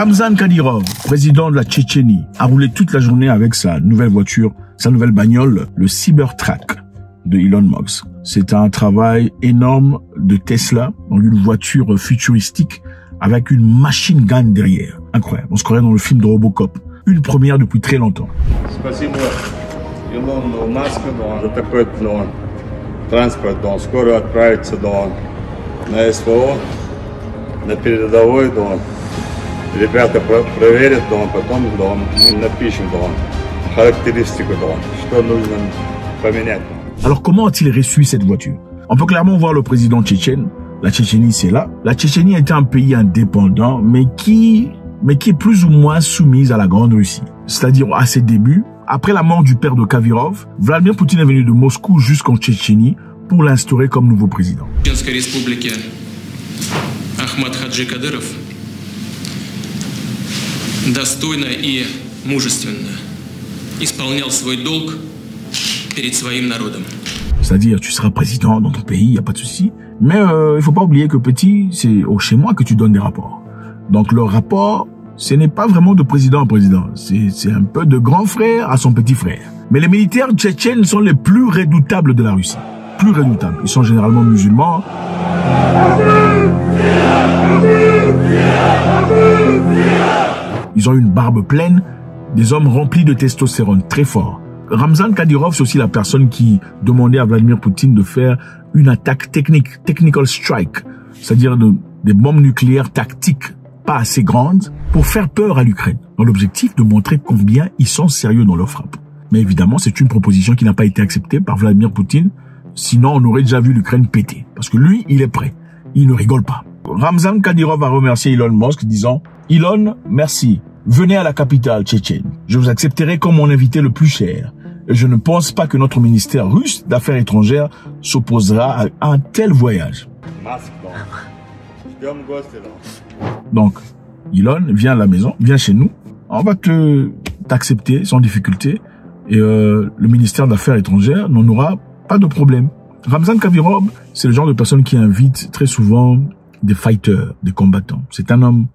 Ramzan Kadyrov, président de la Tchétchénie, a roulé toute la journée avec sa nouvelle voiture, sa nouvelle bagnole, le Cybertruck de Elon Musk. C'est un travail énorme de Tesla, dans une voiture futuristique avec une machine gun derrière. Incroyable, on se croirait dans le film de Robocop. Une première depuis très longtemps. Спасибо Илону Маску за такой транспорт. Скоро отправится на СВО, на передовой. Ребята проверят, потом мы напишем характеристику, что нужно поменять. Alors comment a-t-il reçu cette voiture? On peut clairement voir le président tchétchène. La Tchétchénie, c'est là. La Tchétchénie était un pays indépendant, mais qui est plus ou moins soumise à la Grande Russie. C'est-à-dire à ses débuts, après la mort du père de Kadyrov, Vladimir Poutine est venu de Moscou jusqu'en Tchétchénie pour l'instaurer comme nouveau président. Ахмад Хаджи Кадыров достойно и мужественно исполнял свой долг перед своим народом. C'est-à-dire, tu seras président dans ton pays, il n'y a pas de souci. Mais il faut pas oublier que petit, c'est chez moi que tu donnes des rapports. Donc le rapport, ce n'est pas vraiment de président à président. C'est un peu de grand frère à son petit frère. Mais les militaires tchétchènes sont les plus redoutables de la Russie. Plus redoutables. Ils sont généralement musulmans. Ils ont une barbe pleine, des hommes remplis de testostérone, très forts. Ramzan Kadyrov, c'est aussi la personne qui demandait à Vladimir Poutine de faire une attaque technique, technical strike, c'est-à-dire des bombes nucléaires tactiques pas assez grandes pour faire peur à l'Ukraine, dans l'objectif de montrer combien ils sont sérieux dans leur frappe. Mais évidemment, c'est une proposition qui n'a pas été acceptée par Vladimir Poutine, sinon on aurait déjà vu l'Ukraine péter. Parce que lui, il est prêt, il ne rigole pas. Ramzan Kadyrov a remercié Elon Musk disant « Elon, merci, venez à la capitale tchétchène, je vous accepterai comme mon invité le plus cher. Et je ne pense pas que notre ministère russe d'Affaires étrangères s'opposera à un tel voyage. » Donc, Elon, viens à la maison, viens chez nous, on va t'accepter sans difficulté et le ministère d'Affaires étrangères n'en aura pas de problème. Ramzan Kadyrov, c'est le genre de personne qui invite très souvent des fighters, des combattants. C'est un homme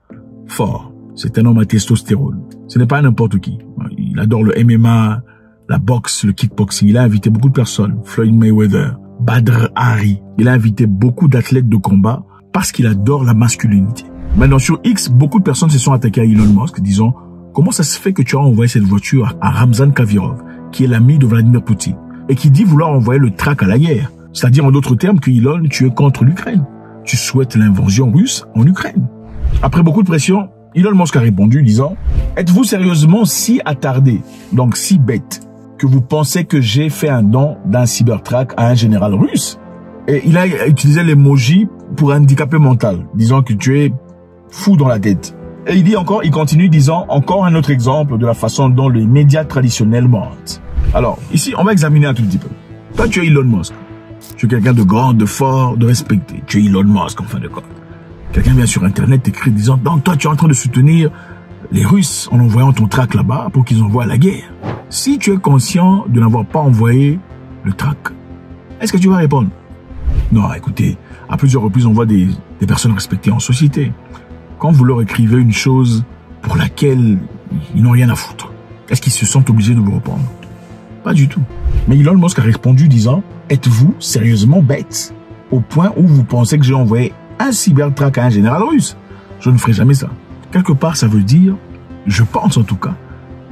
fort, c'est un homme à testostérone. Ce n'est pas n'importe qui. Il adore le MMA, la boxe, le kickboxing. Il a invité beaucoup de personnes. Floyd Mayweather, Badr Hari. Il a invité beaucoup d'athlètes de combat parce qu'il adore la masculinité. Maintenant, sur X, beaucoup de personnes se sont attaquées à Elon Musk disant « Comment ça se fait que tu as envoyé cette voiture à Ramzan Kadyrov, qui est l'ami de Vladimir Poutine, et qui dit vouloir envoyer le trac à la guerre ?» C'est-à-dire, en d'autres termes, que Elon, tu es contre l'Ukraine. Tu souhaites l'invasion russe en Ukraine. Après beaucoup de pression, Elon Musk a répondu disant « Êtes-vous sérieusement si attardé, donc si bête, que vous pensez que j'ai fait un don d'un Cybertruck à un général russe ?» Et il a utilisé l'emoji pour handicapé mental, disant que tu es fou dans la tête. Et il continue disant encore un autre exemple de la façon dont les médias traditionnels mentent. Alors, ici, on va examiner un tout petit peu. Toi, tu es Elon Musk. Tu es quelqu'un de grand, de fort, de respecté. Tu es Elon Musk, en fin de compte. Quelqu'un vient sur Internet t'écrit disant « Donc, toi, tu es en train de soutenir les Russes en envoyant ton track là-bas pour qu'ils envoient la guerre. » Si tu es conscient de n'avoir pas envoyé le track, est-ce que tu vas répondre? Non, écoutez, à plusieurs reprises, on voit des personnes respectées en société. Quand vous leur écrivez une chose pour laquelle ils n'ont rien à foutre, est-ce qu'ils se sentent obligés de vous répondre? Pas du tout. Mais Elon Musk a répondu disant « Êtes-vous sérieusement bête au point où vous pensez que j'ai envoyé un Cybertruck à un général russe? Je ne ferai jamais ça. » Quelque part, ça veut dire, je pense en tout cas,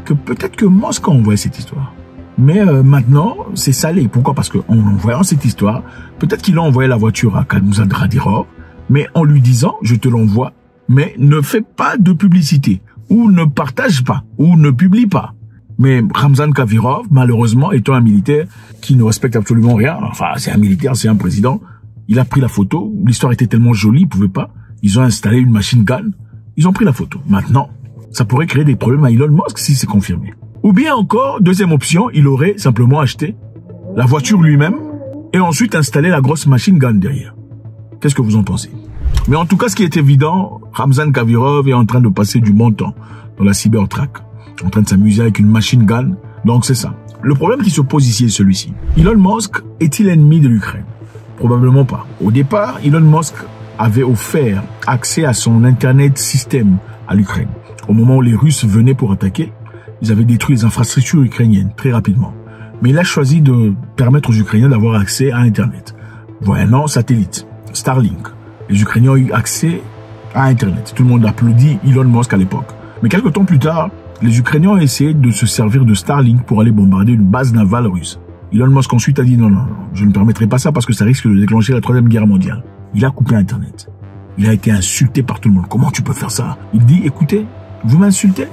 que peut-être que Musk a envoyé cette histoire. Mais maintenant, c'est salé. Pourquoi? Parce qu'en envoyant cette histoire, peut-être qu'il a envoyé la voiture à Ramzan Kadyrov, mais en lui disant, je te l'envoie, mais ne fais pas de publicité, ou ne partage pas, ou ne publie pas. Mais Ramzan Kadyrov, malheureusement, étant un militaire qui ne respecte absolument rien, enfin, c'est un militaire, c'est un président, il a pris la photo, l'histoire était tellement jolie, il pouvait pas, ils ont installé une machine gun, ils ont pris la photo. Maintenant, ça pourrait créer des problèmes à Elon Musk si c'est confirmé. Ou bien encore, deuxième option, il aurait simplement acheté la voiture lui-même et ensuite installé la grosse machine gun derrière. Qu'est-ce que vous en pensez? Mais en tout cas, ce qui est évident, Ramzan Kadyrov est en train de passer du bon temps dans la Cybertruck, en train de s'amuser avec une machine gun. Donc c'est ça. Le problème qui se pose ici est celui-ci. Elon Musk est-il ennemi de l'Ukraine? Probablement pas. Au départ, Elon Musk avait offert accès à son Internet système à l'Ukraine. Au moment où les Russes venaient pour attaquer, ils avaient détruit les infrastructures ukrainiennes très rapidement. Mais il a choisi de permettre aux Ukrainiens d'avoir accès à Internet. Voyant satellite, Starlink. Les Ukrainiens ont eu accès à Internet. Tout le monde applaudit Elon Musk à l'époque. Mais quelques temps plus tard, les Ukrainiens ont essayé de se servir de Starlink pour aller bombarder une base navale russe. Elon Musk ensuite a dit non, je ne permettrai pas ça parce que ça risque de déclencher la Troisième Guerre mondiale. Il a coupé Internet. Il a été insulté par tout le monde. Comment tu peux faire ça? Il dit, écoutez, vous m'insultez?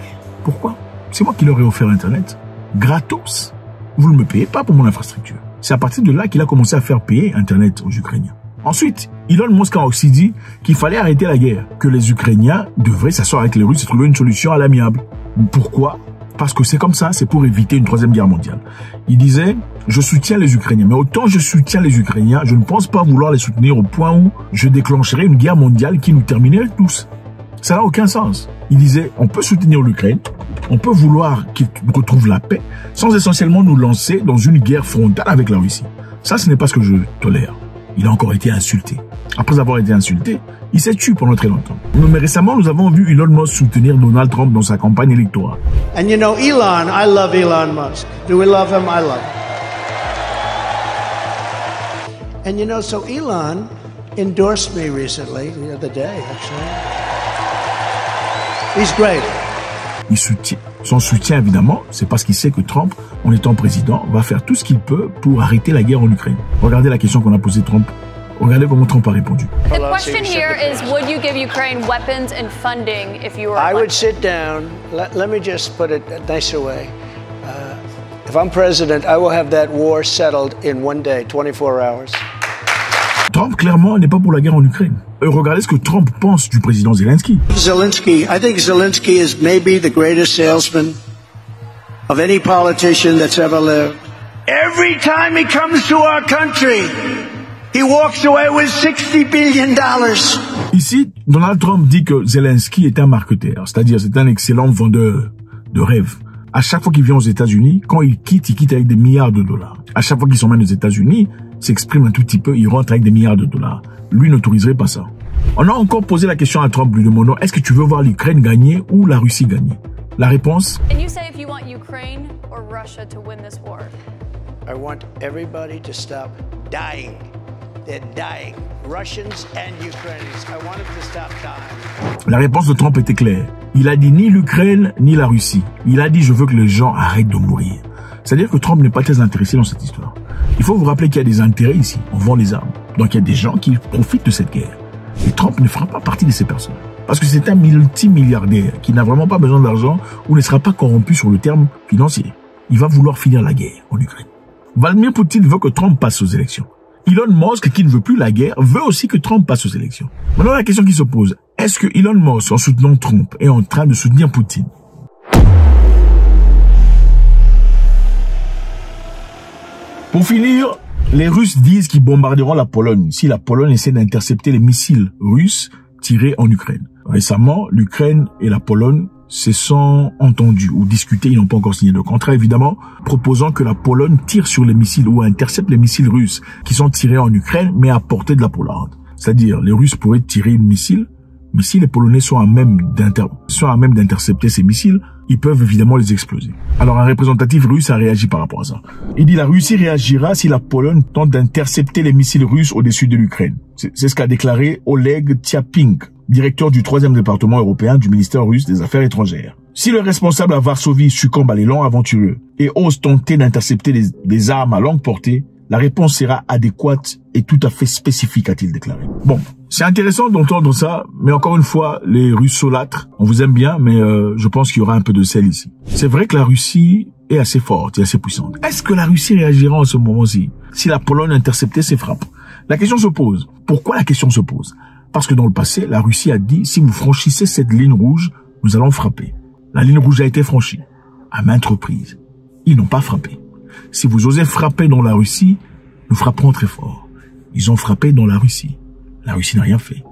Pourquoi? C'est moi qui leur ai offert Internet. Gratos. Vous ne me payez pas pour mon infrastructure. C'est à partir de là qu'il a commencé à faire payer Internet aux Ukrainiens. Ensuite, Elon Musk a aussi dit qu'il fallait arrêter la guerre, que les Ukrainiens devraient s'asseoir avec les Russes et trouver une solution à l'amiable. Pourquoi? Parce que c'est comme ça, c'est pour éviter une troisième guerre mondiale. Il disait, je soutiens les Ukrainiens, mais autant je soutiens les Ukrainiens, je ne pense pas vouloir les soutenir au point où je déclencherai une guerre mondiale qui nous terminerait tous. Ça n'a aucun sens. Il disait, on peut soutenir l'Ukraine, on peut vouloir qu'ils retrouvent la paix, sans essentiellement nous lancer dans une guerre frontale avec la Russie. Ça, ce n'est pas ce que je tolère. Il a encore été insulté. Après avoir été insulté, il s'est tué pendant très longtemps. Mais récemment, nous avons vu Elon Musk soutenir Donald Trump dans sa campagne électorale. And you know, Elon, I love Elon Musk. Do we love him? I love him. And you know, so Elon endorsed me recently, the other day, actually. He's great. Il soutient. Son soutien, évidemment, c'est parce qu'il sait que Trump, en étant président, va faire tout ce qu'il peut pour arrêter la guerre en Ukraine. Regardez la question qu'on a posée Trump. Regardez comment Trump a répondu. The question here is, would you give Ukraine weapons and funding if you were elected? I would sit down. Let me just put it a nicer way. If I'm president, I will have that war settled in one day, 24 hours. Trump, clairement, n'est pas pour la guerre en Ukraine. Regardez ce que Trump pense du président Zelensky. I think Zelensky is maybe the greatest salesman of any politician that's ever lived. Every time he comes to our country, he walks away with $60 billion. Ici, Donald Trump dit que Zelensky est un marketeur, c'est-à-dire c'est un excellent vendeur de rêves. À chaque fois qu'il vient aux États-Unis, quand il quitte avec des milliards de dollars. À chaque fois qu'il s'emmène aux États-Unis, s'exprime un tout petit peu, il rentre avec des milliards de dollars. Lui n'autoriserait pas ça. On a encore posé la question à Trump, lui demandant, est-ce que tu veux voir l'Ukraine gagner ou la Russie gagner? La réponse? And you say if you want Ukraine or Russia to win this war? I want everybody to stop dying. They're dying. Russians and Ukrainians. I want them to stop dying. La réponse de Trump était claire. Il a dit ni l'Ukraine ni la Russie. Il a dit je veux que les gens arrêtent de mourir. C'est-à-dire que Trump n'est pas très intéressé dans cette histoire. Il faut vous rappeler qu'il y a des intérêts ici. On vend les armes. Donc il y a des gens qui profitent de cette guerre. Et Trump ne fera pas partie de ces personnes. Parce que c'est un multimilliardaire qui n'a vraiment pas besoin d'argent ou ne sera pas corrompu sur le terme financier. Il va vouloir finir la guerre en Ukraine. Vladimir Poutine veut que Trump passe aux élections. Elon Musk, qui ne veut plus la guerre, veut aussi que Trump passe aux élections. Maintenant, la question qui se pose, est-ce que Elon Musk, en soutenant Trump, est en train de soutenir Poutine? Pour finir, les Russes disent qu'ils bombarderont la Pologne si la Pologne essaie d'intercepter les missiles russes tirés en Ukraine. Récemment, l'Ukraine et la Pologne se sont entendus ou discutés, ils n'ont pas encore signé de contrat évidemment, proposant que la Pologne tire sur les missiles ou intercepte les missiles russes qui sont tirés en Ukraine mais à portée de la Pologne. C'est-à-dire, les Russes pourraient tirer une missile, mais si les Polonais sont à même d'intercepter ces missiles, ils peuvent évidemment les exploser. Alors un représentatif russe a réagi par rapport à ça. Il dit la Russie réagira si la Pologne tente d'intercepter les missiles russes au-dessus de l'Ukraine. C'est ce qu'a déclaré Oleg Tchapink, directeur du 3e département européen du ministère russe des Affaires étrangères. Si le responsable à Varsovie succombe à l'élan aventureux et ose tenter d'intercepter des armes à longue portée, la réponse sera adéquate et tout à fait spécifique, a-t-il déclaré. Bon, c'est intéressant d'entendre ça, mais encore une fois, les Russes saulâtres, on vous aime bien, mais je pense qu'il y aura un peu de sel ici. C'est vrai que la Russie est assez forte et assez puissante. Est-ce que la Russie réagira en ce moment-ci si la Pologne interceptait ses frappes? La question se pose. Pourquoi la question se pose? Parce que dans le passé, la Russie a dit, si vous franchissez cette ligne rouge, nous allons frapper. La ligne rouge a été franchie, à maintes reprises. Ils n'ont pas frappé. Si vous osez frapper dans la Russie, nous frapperons très fort. Ils ont frappé dans la Russie. La Russie n'a rien fait.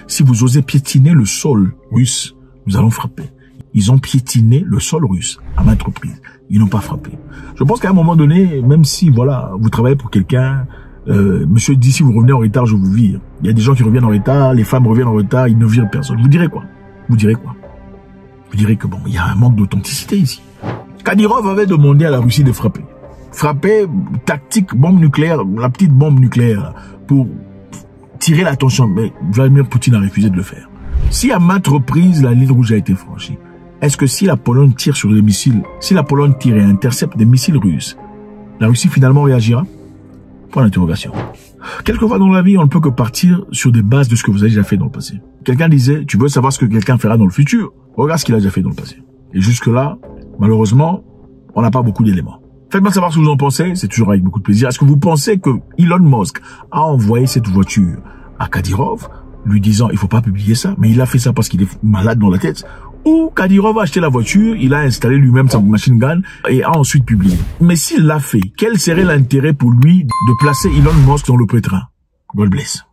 Si vous osez piétiner le sol russe, nous allons frapper. Ils ont piétiné le sol russe, à maintes reprises. Ils n'ont pas frappé. Je pense qu'à un moment donné, même si, voilà, vous travaillez pour quelqu'un, monsieur dit, si vous revenez en retard, je vous vire. Il y a des gens qui reviennent en retard, les femmes reviennent en retard, ils ne virent personne. Vous direz quoi? Vous direz quoi? Vous direz que bon, il y a un manque d'authenticité ici. Kadyrov avait demandé à la Russie de frapper. Frapper, tactique, bombe nucléaire, la petite bombe nucléaire, pour tirer l'attention. Mais Vladimir Poutine a refusé de le faire. Si à maintes reprises, la ligne rouge a été franchie, est-ce que si la Pologne tire sur les missiles, si la Pologne tire et intercepte des missiles russes, la Russie finalement réagira? Point d'interrogation. Quelquefois dans la vie, on ne peut que partir sur des bases de ce que vous avez déjà fait dans le passé. Quelqu'un disait, tu veux savoir ce que quelqu'un fera dans le futur? Regarde ce qu'il a déjà fait dans le passé. Et jusque-là, malheureusement, on n'a pas beaucoup d'éléments. Faites-moi savoir ce que vous en pensez, c'est toujours avec beaucoup de plaisir. Est-ce que vous pensez que Elon Musk a envoyé cette voiture à Kadyrov, lui disant, il faut pas publier ça, mais il a fait ça parce qu'il est malade dans la tête? Ou Kadyrov a acheté la voiture, il a installé lui-même sa machine gun et a ensuite publié. Mais s'il l'a fait, quel serait l'intérêt pour lui de placer Elon Musk dans le pétrin? God bless.